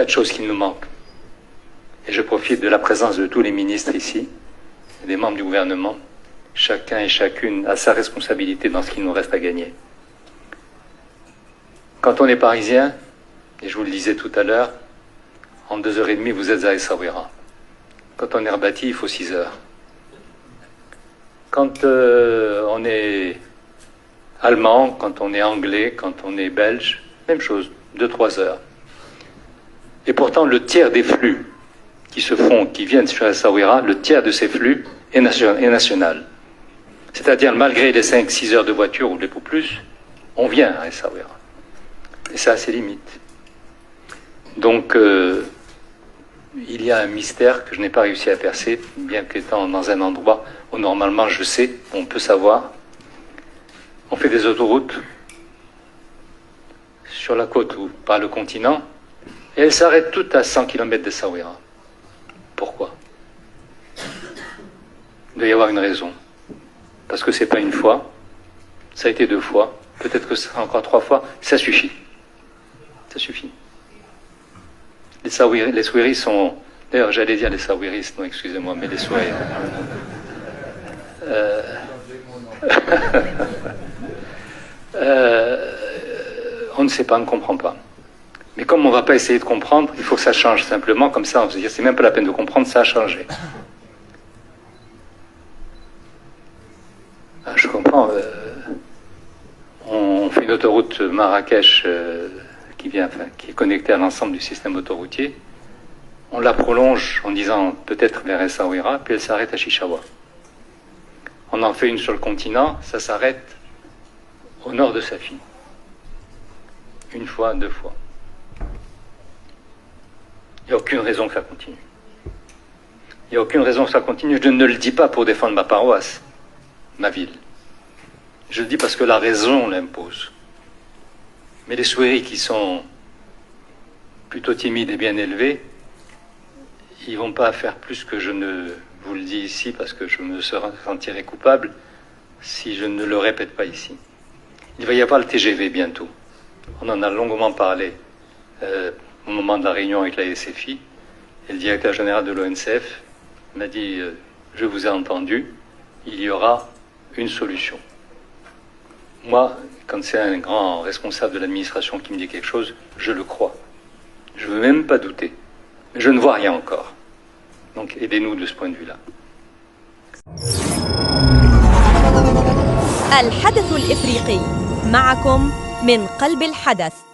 tas de choses qui nous manquent. Et je profite de la présence de tous les ministres ici, et des membres du gouvernement. Chacun et chacune a sa responsabilité dans ce qu'il nous reste à gagner. Quand on est parisien, et je vous le disais tout à l'heure, en 2h30, vous êtes à Essaouira. Quand on est rebâti, il faut 6 heures. Quand on est allemand, quand on est anglais, quand on est belge, même chose, 2-3 heures. Et pourtant, le tiers des flux qui se font, qui viennent sur Essaouira, le tiers de ces flux est national. C'est-à-dire, malgré les 5-6 heures de voiture ou beaucoup plus, on vient à Essaouira. Et ça a ses limites. Donc, il y a un mystère que je n'ai pas réussi à percer, bien qu'étant dans un endroit où normalement je sais, on peut savoir. On fait des autoroutes sur la côte ou par le continent, et elles s'arrêtent toutes à 100 km d'Essaouira. Pourquoi? Il doit y avoir une raison. Parce que c'est pas une fois, ça a été 2 fois, peut-être que ce sera encore 3 fois, ça suffit. Ça suffit. Les Souiris sont... D'ailleurs, j'allais dire les Saouiris, non, excusez-moi, mais les Souiris. On ne sait pas, on ne comprend pas. Mais comme on ne va pas essayer de comprendre, il faut que ça change simplement, comme ça on se dit, c'est même pas la peine de comprendre, ça a changé. Je comprends. On fait une autoroute Marrakech qui est connectée à l'ensemble du système autoroutier. On la prolonge en disant peut-être vers Essaouira, puis elle s'arrête à Chichaoua. On en fait une sur le continent, ça s'arrête au nord de Safi. 1 fois, 2 fois. Il n'y a aucune raison que ça continue. Il n'y a aucune raison que ça continue. Je ne le dis pas pour défendre ma paroisse, ma ville. Je le dis parce que la raison l'impose. Mais les Souiris qui sont plutôt timides et bien élevés, ils ne vont pas faire plus que je ne vous le dis ici parce que je me sentirais coupable si je ne le répète pas ici. Il va y avoir le TGV bientôt. On en a longuement parlé au moment de la réunion avec la SFI. Et le directeur général de l'ONCF m'a dit je vous ai entendu, il y aura une solution. Moi, quand c'est un grand responsable de l'administration qui me dit quelque chose, je le crois. Je ne veux même pas douter. Mais je ne vois rien encore. Donc aidez-nous de ce point de vue-là. الحدث الإفريقي معكم من قلب الحدث.